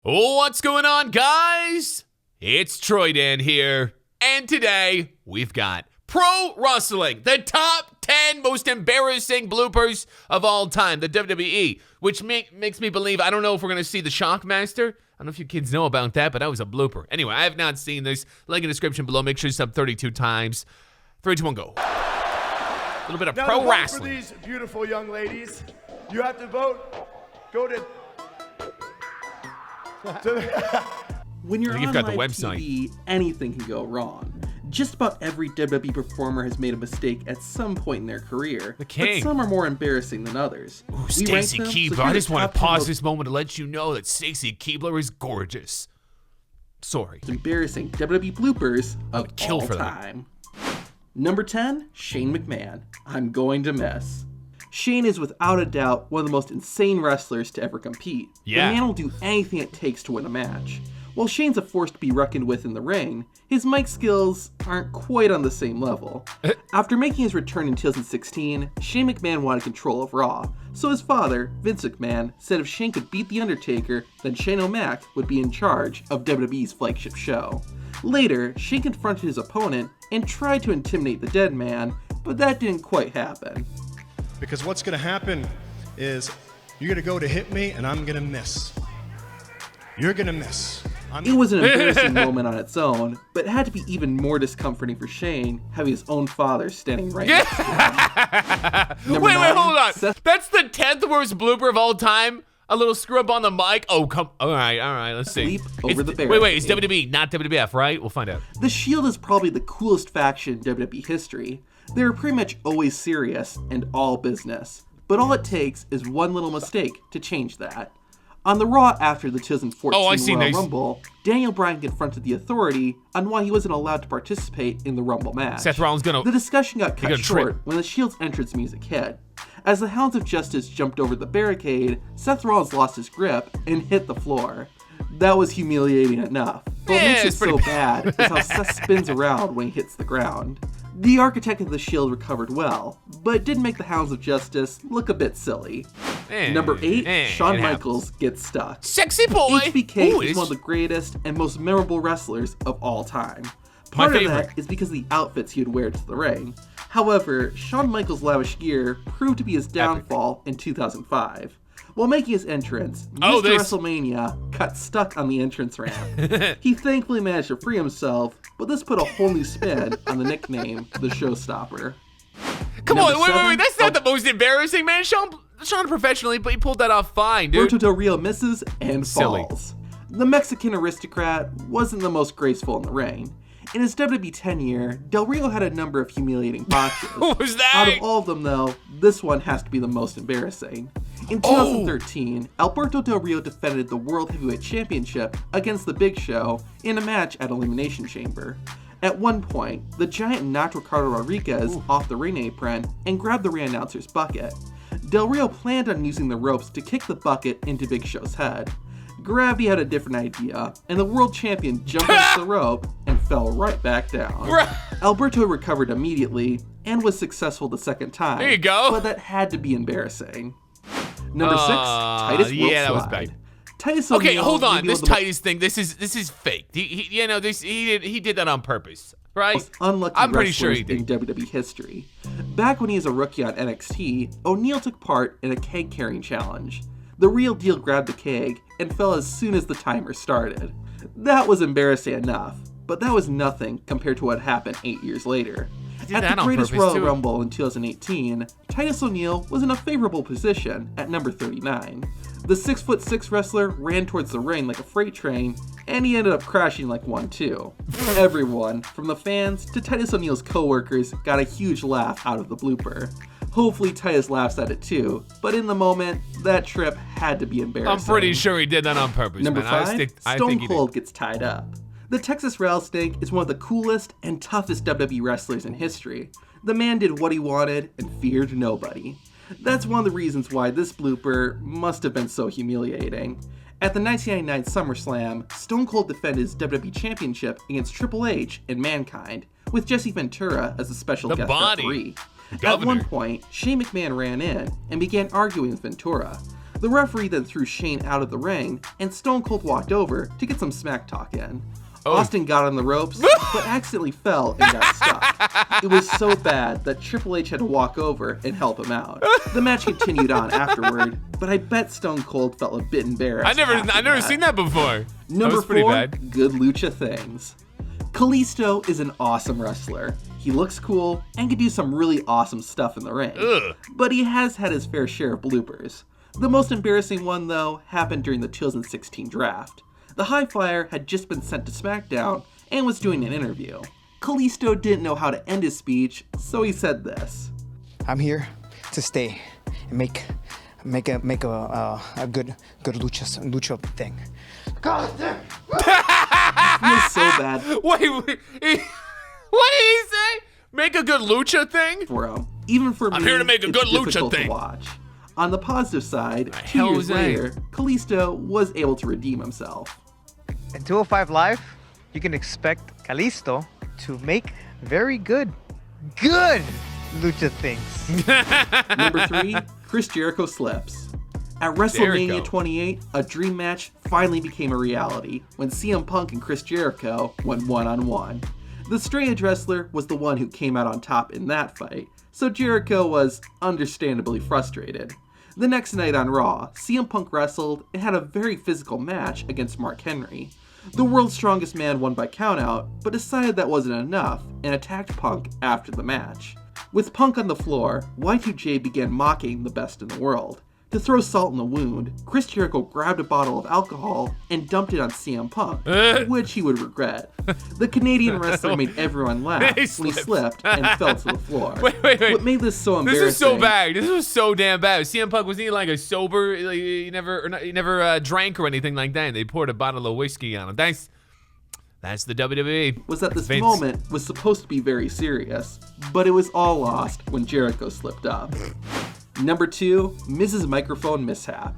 What's going on, guys? It's Troydan here, and today we've got Pro Wrestling, the top 10 most embarrassing bloopers of all time, the WWE, which makes me believe, I don't know if we're going to see the Shockmaster. I don't know if you kids know about that, but that was a blooper. Anyway, I have not seen this. Link in the description below. Make sure you sub 32 times. 3, 2, 1, go. A little bit of now pro to vote wrestling. For these beautiful young ladies, you have to vote. Go to When you're You've on got the live website. TV, anything can go wrong. Just about every WWE performer has made a mistake at some point in their career, The king. but some are more embarrassing than others. Ooh, We rank Stacy them, so Keibler. here I are just the want top to 10 pause most this moment to let you know that Stacy Keibler is gorgeous. Sorry. embarrassing WWE bloopers of would kill all for that. time. Number 10, Shane McMahon. I'm going to miss. Shane is without a doubt one of the most insane wrestlers to ever compete. Yeah. The man will do anything it takes to win a match. While Shane's a force to be reckoned with in the ring, his mic skills aren't quite on the same level. After making his return in 2016, Shane McMahon wanted control of Raw, so his father, Vince McMahon, said if Shane could beat The Undertaker, then Shane O'Mac would be in charge of WWE's flagship show. Later, Shane confronted his opponent and tried to intimidate the dead man, but that didn't quite happen. Because what's going to happen is you're going to go to hit me and I'm going to miss. You're going to miss. It was an embarrassing moment on its own, but it had to be even more discomforting for Shane having his own father standing right next to him. Wait, Number 9, hold on. Seth- That's the 10th worst blooper of all time. A little screw up on the mic. Oh, come. All right. Let's see. Leap over the Wait. It's barricade. WWE, not WWF, right? We'll find out. The Shield is probably the coolest faction in WWE history. They are pretty much always serious and all business, but all it takes is one little mistake to change that. On the Raw after the 2014 Royal Rumble, Daniel Bryan confronted the Authority on why he wasn't allowed to participate in the Rumble match. Seth Rollins gonna. The discussion got cut gonna short trip. when the Shield's entrance music hit. As the Hounds of Justice jumped over the barricade, Seth Rollins lost his grip and hit the floor. That was humiliating enough. But what Yeah, makes it it's so pretty bad is how Seth spins around when he hits the ground. The Architect of the Shield recovered well, but it did make the Hounds of Justice look a bit silly. Number 8, Shawn it Michaels happens. gets stuck. Sexy boy. HBK Ooh, is one of the greatest and most memorable wrestlers of all time. Part of that is because of the outfits he would wear to the ring. However, Shawn Michaels' lavish gear proved to be his downfall in 2005. While making his entrance, Mr. WrestleMania got stuck on the entrance ramp. He thankfully managed to free himself, but this put a whole new spin on the nickname, the Showstopper. Come Number on, wait. 7, That's not the most embarrassing, man. Shawn professionally, but he pulled that off fine, dude. Alberto Del Rio misses and Silly. falls. The Mexican aristocrat wasn't the most graceful in the ring. In his WWE tenure, Del Rio had a number of humiliating botches. What was that? Out of all of them, though, this one has to be the most embarrassing. In 2013, Alberto Del Rio defended the World Heavyweight Championship against The Big Show in a match at Elimination Chamber. At one point, the Giant knocked Ricardo Rodriguez off the ring apron and grabbed the ring announcer's bucket. Del Rio planned on using the ropes to kick the bucket into Big Show's head. Gravity had a different idea, and the world champion jumped off the rope and fell right back down. Alberto recovered immediately and was successful the second time. There you go. But that had to be embarrassing. Number 6, Titus World yeah, that Slide. was bad. Titus Okay, O'Neil hold may on. be This one of the Titus thing, this is fake. He did that on purpose, right? most unlucky I'm pretty sure he wrestlers did. in WWE history. Back when he was a rookie on NXT, O'Neil took part in a keg carrying challenge. The real deal grabbed the keg and fell as soon as the timer started. That was embarrassing enough, but that was nothing compared to what happened 8 years later. did At that the on Greatest purpose, Royal too. Rumble in 2018, Titus O'Neil was in a favorable position at number 39. The 6'6" wrestler ran towards the ring like a freight train, and he ended up crashing like one too. Everyone, from the fans to Titus O'Neil's co-workers, got a huge laugh out of the blooper. Hopefully Titus laughs at it too, but in the moment, that trip had to be embarrassing. I'm pretty sure he did that on purpose, Number man. 5, I Stone think he Cold did. gets tied up. The Texas Rattlesnake is one of the coolest and toughest WWE wrestlers in history. The man did what he wanted and feared nobody. That's one of the reasons why this blooper must have been so humiliating. At the 1999 SummerSlam, Stone Cold defended his WWE Championship against Triple H and Mankind, with Jesse Ventura as a special The guest body. referee. At Governor. one point, Shane McMahon ran in and began arguing with Ventura. The referee then threw Shane out of the ring, and Stone Cold walked over to get some smack talk in. Austin got on the ropes, but accidentally fell and got stuck. It was so bad that Triple H had to walk over and help him out. The match continued on afterward, but I bet Stone Cold felt a bit embarrassed. I never seen that before. Number that was pretty 4, bad. good lucha things. Kalisto is an awesome wrestler. He looks cool and can do some really awesome stuff in the ring. But he has had his fair share of bloopers. The most embarrassing one, though, happened during the 2016 draft. The High Flyer had just been sent to SmackDown and was doing an interview. Kalisto didn't know how to end his speech, so he said this. I'm here to stay and make a good lucha thing. God damn. Feels so bad Wait, what did he say? Make a good lucha thing? for him. Even for me, I'm here to make a it's good lucha difficult thing. to watch. On the positive side, 2 hell years was that? later, Kalisto was able to redeem himself. In 205 Live, you can expect Kalisto to make very good lucha things. Number 3, Chris Jericho slips. At WrestleMania Jericho. 28, a dream match finally became a reality when CM Punk and Chris Jericho went one-on-one. The straight-edge wrestler was the one who came out on top in that fight, so Jericho was understandably frustrated. The next night on Raw, CM Punk wrestled and had a very physical match against Mark Henry. The world's strongest man won by countout, but decided that wasn't enough and attacked Punk after the match. With Punk on the floor, Y2J began mocking the best in the world. To throw salt in the wound, Chris Jericho grabbed a bottle of alcohol and dumped it on CM Punk, which he would regret. The Canadian wrestler made everyone laugh when he slipped and fell to the floor. Wait. What made this so embarrassing? This is so bad. This was so damn bad. CM Punk was eating like a sober. Like, he never drank or anything like that. And they poured a bottle of whiskey on him. That's the WWE. Was that this Vince. moment was supposed to be very serious, but it was all lost when Jericho slipped up. Number 2, Miz's microphone mishap.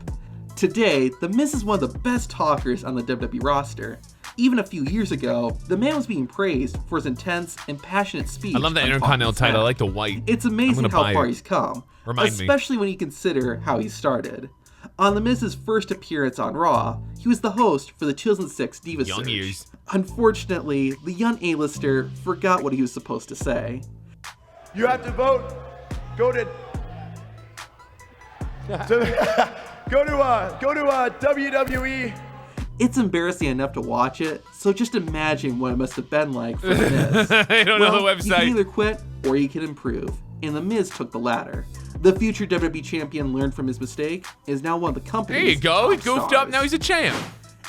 Today, The Miz is one of the best talkers on the WWE roster. Even a few years ago, the man was being praised for his intense and passionate speech. I love that on Intercontinental Talking title. I Smack. like the white. It's I'm amazing gonna how buy far it. he's come, Remind me. especially when you consider how he started. On The Miz's first appearance on Raw, he was the host for the 2006 Diva Young Search. years. Unfortunately, the young A-lister forgot what he was supposed to say. You have to vote. Go to WWE. It's embarrassing enough to watch it, so just imagine what it must have been like for The Miz. I don't know the You website. can either quit or you can improve, and The Miz took the latter. The future WWE champion learned from his mistake, is now one of the company's There you go. He top goofed stars. up. Now he's a champ.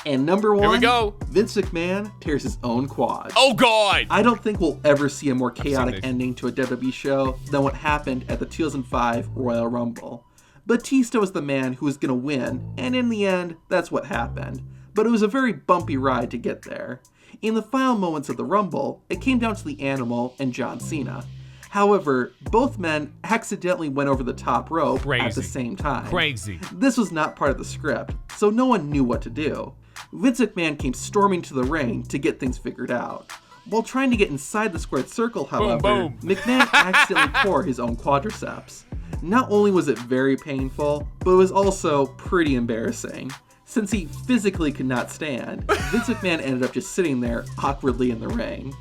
And number 1, we go. Vince McMahon tears his own quads. Oh God. I don't think we'll ever see a more chaotic this. ending to a WWE show than what happened at the 2005 Royal Rumble. Batista was the man who was going to win, and in the end, that's what happened. But it was a very bumpy ride to get there. In the final moments of the Rumble, it came down to the Animal and John Cena. However, both men accidentally went over the top rope at Crazy. the same time. Crazy. This was not part of the script, so no one knew what to do. Vince McMahon came storming to the ring to get things figured out. While trying to get inside the squared circle, however, boom. McMahon accidentally tore his own quadriceps. Not only was it very painful, but it was also pretty embarrassing. Since he physically could not stand, Vince McMahon ended up just sitting there awkwardly in the ring.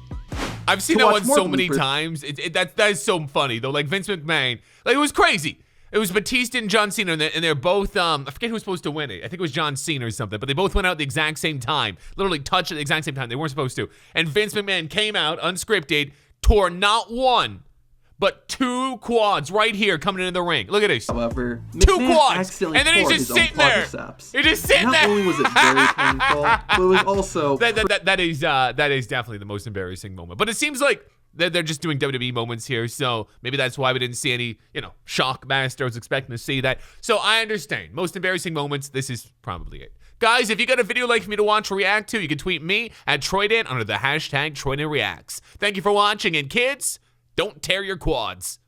I've seen To that watch one more so many bloopers. times. That is so funny though. Like Vince McMahon, like it was crazy. It was Batista and John Cena, and they're both. I forget who was supposed to win it. I think it was John Cena or something. But they both went out at the exact same time, literally touched at the exact same time. They weren't supposed to. And Vince McMahon came out unscripted, tore not one, but 2 quads right here coming into the ring. Look at this. However, 2 McMahon quads, accidentally and then he's tore just his own sitting there. quadriceps. He's just sitting Not there. only was it very painful, but it was also That is definitely the most embarrassing moment. But it seems like they're just doing WWE moments here, so maybe that's why we didn't see any, shock master. I was expecting to see that. So I understand. Most embarrassing moments, this is probably it. Guys, if you got a video like for me to watch or react to, you can tweet me at Troydan under the hashtag TroydanReacts. Thank you for watching, and kids, don't tear your quads.